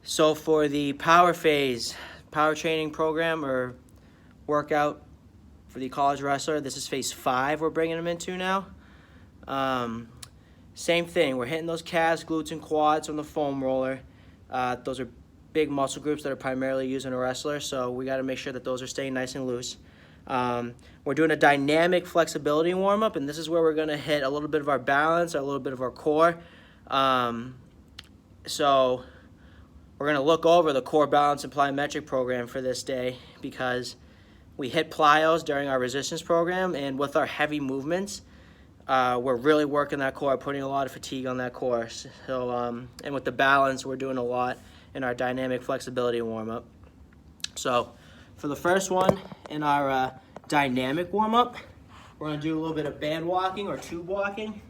So for the power phase, power training program or workout for the college wrestler, this is phase 5 we're bringing them into now. Same thing, we're hitting those calves, glutes, and quads on the foam roller. Those are big muscle groups that are primarily used in a wrestler, so we got to make sure that those are staying nice and loose. We're doing a dynamic flexibility warm-up, and this is where we're going to hit a little bit of our balance, a little bit of our core. So we're going to look over the core balance and plyometric program for this day because we hit plyos during our resistance program, and with our heavy movements, we're really working that core, putting a lot of fatigue on that core. So, and with the balance, we're doing a lot in our dynamic flexibility warm-up. So for the first one in our dynamic warm-up, we're going to do a little bit of band walking or tube walking.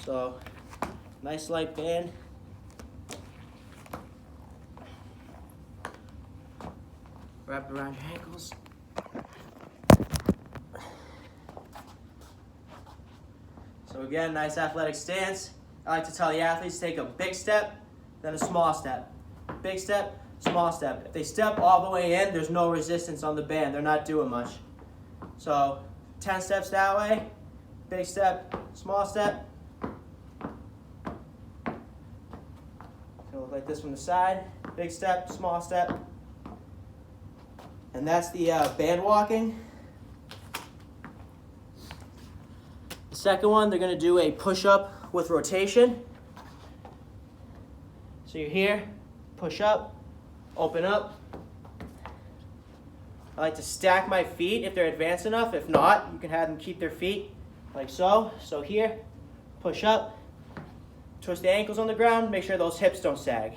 So nice light band. Wrap it around your ankles. So again, nice athletic stance. I like to tell the athletes take a big step, then a small step. Big step, small step. If they step all the way in, there's no resistance on the band. They're not doing much. So 10 steps that way, big step, small step. It'll look like this from the side. Big step, small step. And that's the band walking. The second one, they're going to do a push-up with rotation. So you're here, push up, open up. I like to stack my feet if they're advanced enough. If not, you can have them keep their feet like so. So here, push up, twist the ankles on the ground, make sure those hips don't sag.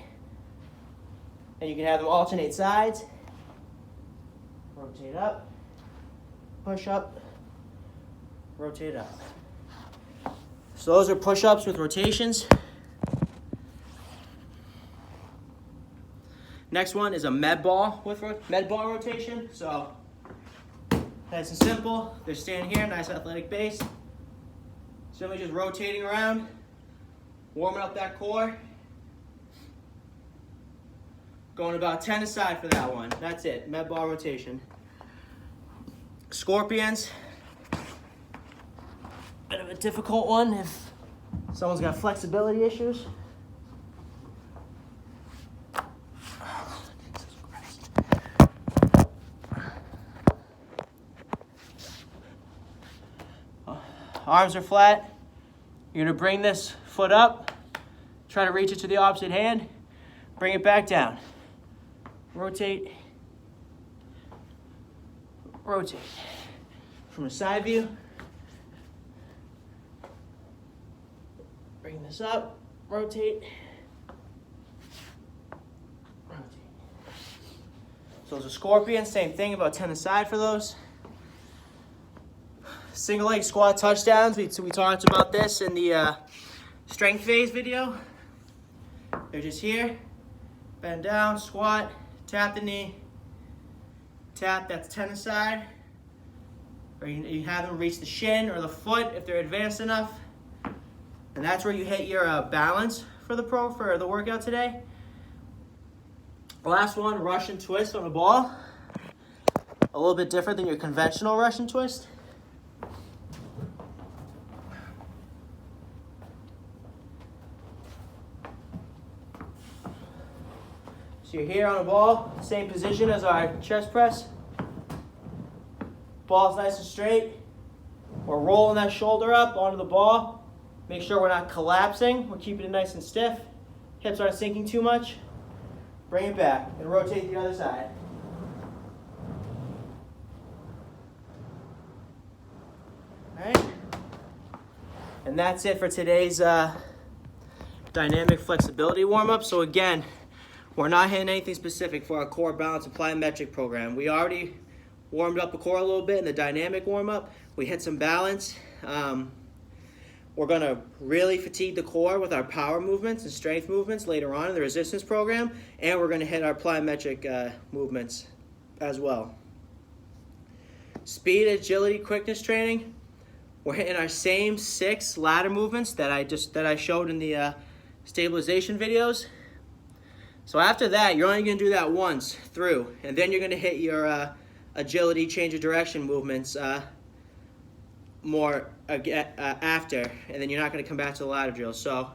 And you can have them alternate sides. Rotate up, push up, rotate up. So those are push-ups with rotations. Next one is a med ball with med ball rotation. So nice and simple. They're standing here, nice athletic base. Simply just rotating around, warming up that core. Going about 10 aside for that one. That's it, med ball rotation. Scorpions. Bit of a difficult one if someone's got flexibility issues. Arms are flat. You're going to bring this foot up, try to reach it to the opposite hand, bring it back down. Rotate, rotate. From a side view, bring this up, rotate, rotate. So those are scorpions, same thing, about 10 aside for those. Single leg squat touchdowns, we talked about this in the strength phase video. They're just here, bend down, squat, tap the knee, tap, that's 10 aside. Or you have them reach the shin or the foot if they're advanced enough. And that's where you hit your balance for the workout today. Last one, Russian twist on a ball. A little bit different than your conventional Russian twist. So you're here on a ball, same position as our chest press. Ball's nice and straight. We're rolling that shoulder up onto the ball. Make sure we're not collapsing. We're keeping it nice and stiff. Hips aren't sinking too much. Bring it back and rotate the other side. All right. And that's it for today's dynamic flexibility warm-up. So again, we're not hitting anything specific for our core balance and plyometric program. We already warmed up the core a little bit in the dynamic warm-up. We hit some balance. We're going to really fatigue the core with our power movements and strength movements later on in the resistance program. And we're going to hit our plyometric movements as well. Speed, agility, quickness training. We're hitting our same 6 ladder movements that I showed in the stabilization videos. So after that, you're only going to do that once through, and then you're going to hit your agility, change of direction movements more after, and then you're not going to come back to the ladder drill. So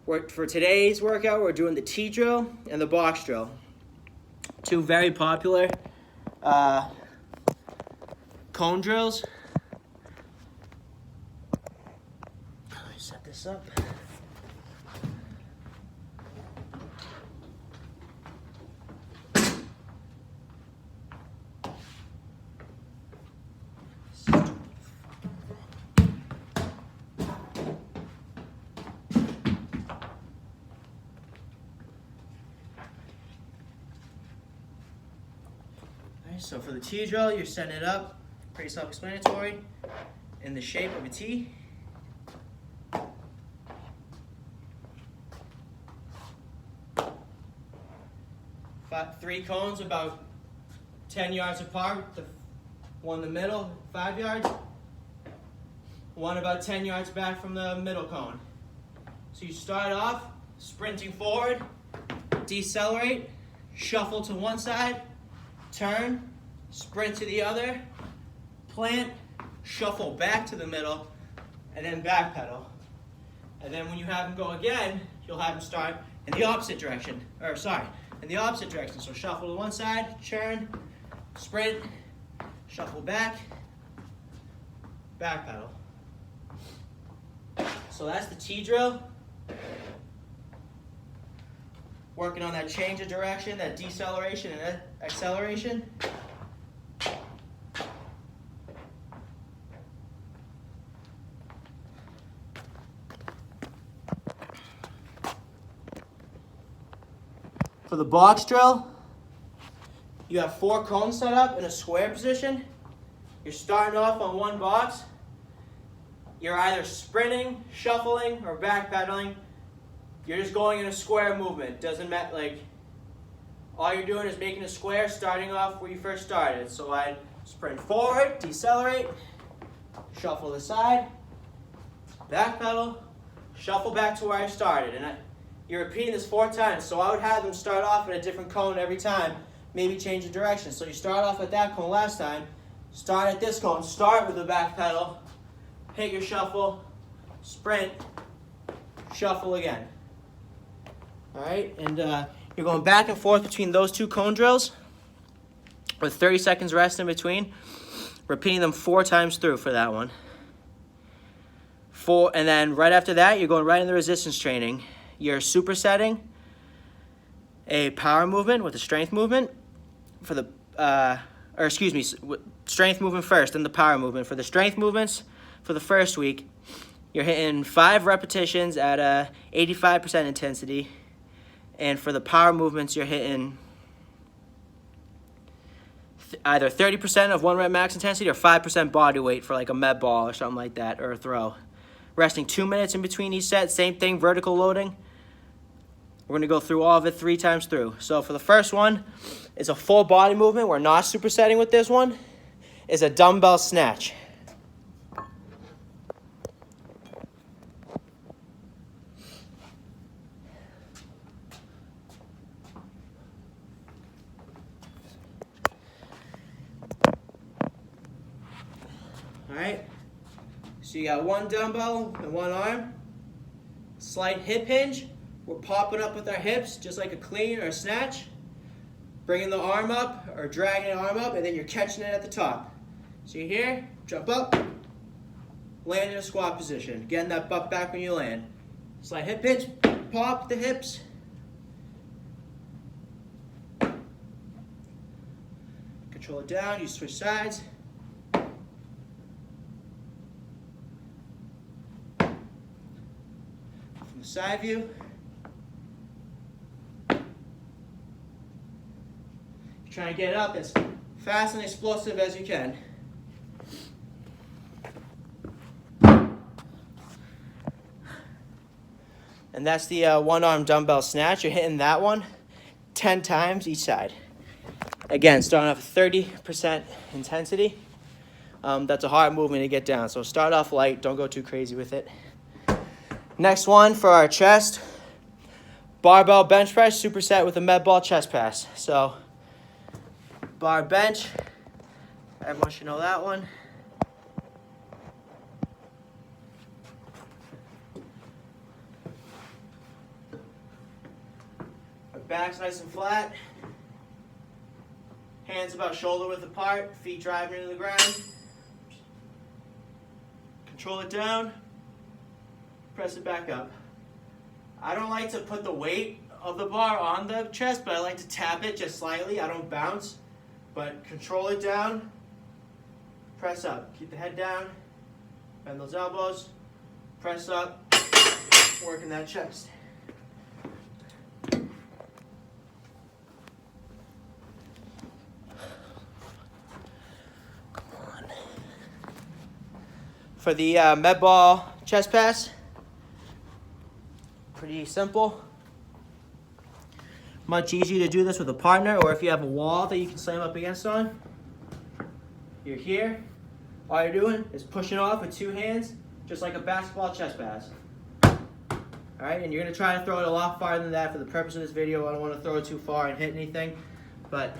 for today's workout, we're doing the T drill and the box drill. Two very popular cone drills. Let me set this up. So for the T drill, you're setting it up, pretty self-explanatory, in the shape of a T. Three cones about 10 yards apart, the one in the middle, 5 yards. One about 10 yards back from the middle cone. So you start off sprinting forward, decelerate, shuffle to one side, turn, sprint to the other, plant, shuffle back to the middle, and then back pedal. And then when you have them go again, you'll have them start in the opposite direction. In the opposite direction. So shuffle to one side, turn, sprint, shuffle back, back pedal. So that's the T drill. Working on that change of direction, that deceleration and that acceleration. For the box drill, you have 4 cones set up in a square position. You're starting off on one box. You're either sprinting, shuffling, or backpedaling. You're just going in a square movement. Doesn't matter, like, all you're doing is making a square, starting off where you first started. So I'd sprint forward, decelerate, shuffle to the side, backpedal, shuffle back to where I started. And you're repeating this 4 times. So I would have them start off at a different cone every time, maybe change the direction. So you start off at that cone last time, start at this cone, start with the back pedal, hit your shuffle, sprint, shuffle again. All right, and you're going back and forth between those 2 cone drills with 30 seconds rest in between, repeating them 4 times through for that one. And then right after that, you're going right into resistance training. You're supersetting a power movement with a strength movement for the, strength movement first, then the power movement. For the strength movements for the first week, you're hitting 5 repetitions at 85% intensity. And for the power movements, you're hitting either 30% of 1 rep max intensity or 5% body weight for like a med ball or something like that, or a throw. Resting 2 minutes in between each set. Same thing, vertical loading. We're going to go through all of it 3 times through. So for the first one, it's a full body movement. We're not supersetting with this one. It's a dumbbell snatch. All right, so you got 1 dumbbell and 1 arm. Slight hip hinge. We're popping up with our hips just like a clean or a snatch. Bringing the arm up or dragging the arm up, and then you're catching it at the top. So you're here, jump up, land in a squat position. Getting that butt back when you land. Slight hip hinge, pop the hips. Control it down, you switch sides. From the side view. You're trying to get up as fast and explosive as you can. And that's the 1-arm dumbbell snatch. You're hitting that one 10 times each side. Again, starting off at 30% intensity. That's a hard movement to get down. So start off light. Don't go too crazy with it. Next one for our chest. barbell bench press superset with a med ball chest pass. So bar bench, everyone should know that one. Our back's nice and flat. Hands about shoulder width apart, feet driving into the ground. Control it down, press it back up. I don't like to put the weight of the bar on the chest, but I like to tap it just slightly. I don't bounce, but control it down, press up. Keep the head down, bend those elbows, press up, working that chest. For the med ball chest pass, pretty simple. Much easier to do this with a partner, or if you have a wall that you can slam up against on. You're here. All you're doing is pushing off with two hands, just like a basketball chest pass. All right, and you're gonna try to throw it a lot farther than that for the purpose of this video. I don't want to throw it too far and hit anything, but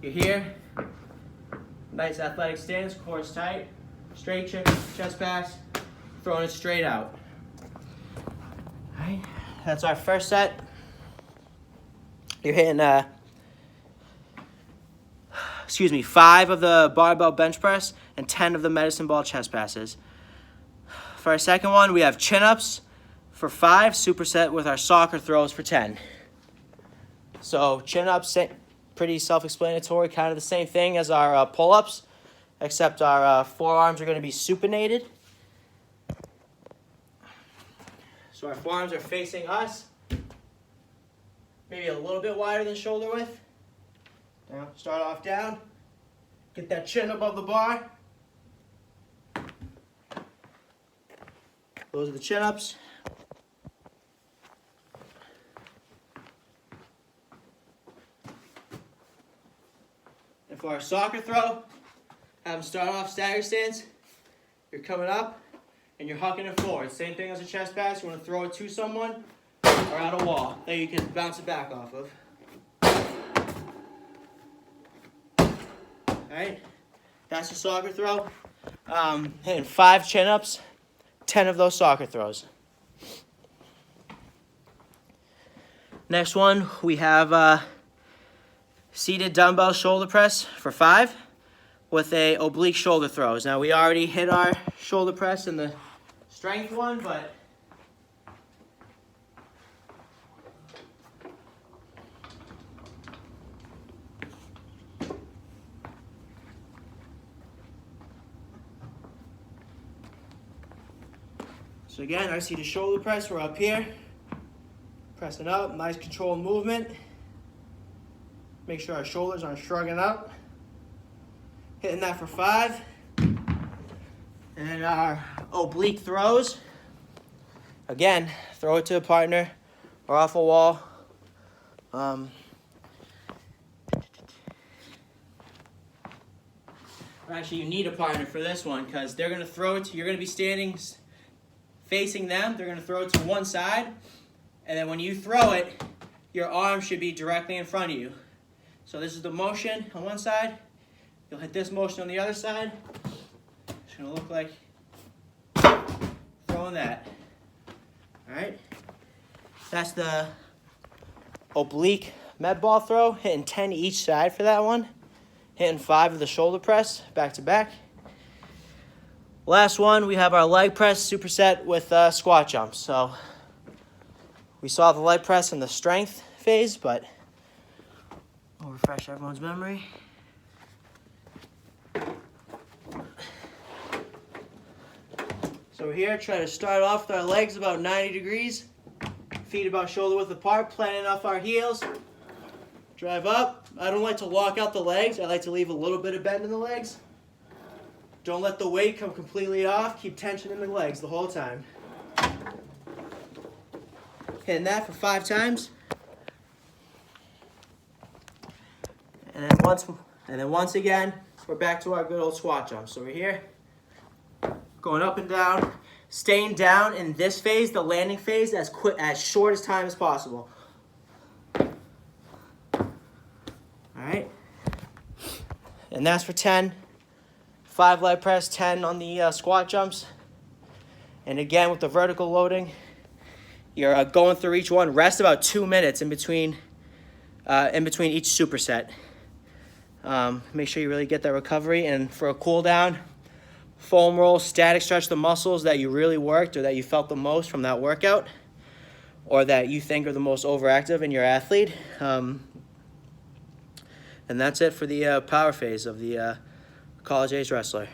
you're here. Nice athletic stance, core is tight. Straight chest pass, throwing it straight out. All right, that's our first set. You're hitting, 5 of the barbell bench press and 10 of the medicine ball chest passes. For our second one, we have chin-ups for 5, superset with our soccer throws for 10. So chin-ups, pretty self-explanatory, kind of the same thing as our pull-ups, except our forearms are going to be supinated. So our forearms are facing us, maybe a little bit wider than shoulder width. Now start off down, get that chin above the bar. Those are the chin-ups. And for our soccer throw, have them start off stagger stance. You're coming up and you're hucking it forward. Same thing as a chest pass. You want to throw it to someone or at a wall that you can bounce it back off of. Alright, that's the soccer throw. Hitting 5 chin-ups, 10 of those soccer throws. Next one, we have seated dumbbell shoulder press for 5 with a oblique shoulder throws. Now we already hit our shoulder press in the strength one, but so again, our seated shoulder press, we're up here, pressing up, nice controlled movement. Make sure our shoulders aren't shrugging up. Hitting that for 5. And our oblique throws. Again, throw it to a partner or off a wall. Actually, you need a partner for this one because they're going to throw it. You're going to be standing facing them. They're going to throw it to one side. And then when you throw it, your arm should be directly in front of you. So this is the motion on one side. You'll hit this motion on the other side. It's going to look like throwing that. All right. That's the oblique med ball throw. Hitting 10 each side for that one. Hitting 5 of the shoulder press, back to back. Last one, we have our leg press superset with squat jumps. So we saw the leg press in the strength phase, but I'll refresh everyone's memory. So we're here, try to start off with our legs about 90 degrees, feet about shoulder width apart, planting off our heels. Drive up. I don't like to lock out the legs. I like to leave a little bit of bend in the legs. Don't let the weight come completely off. Keep tension in the legs the whole time. Hitting that for 5 times. And then once again, we're back to our good old squat jump. So we're here, going up and down, staying down in this phase, the landing phase, as short as time as possible. All right. And that's for 10. 5 leg press, 10 on the squat jumps. And again, with the vertical loading, you're going through each one. Rest about 2 minutes in between each superset. Make sure you really get that recovery. And for a cool down, foam roll, static stretch the muscles that you really worked or that you felt the most from that workout, or that you think are the most overactive in your athlete. And that's it for the power phase of the college age wrestler.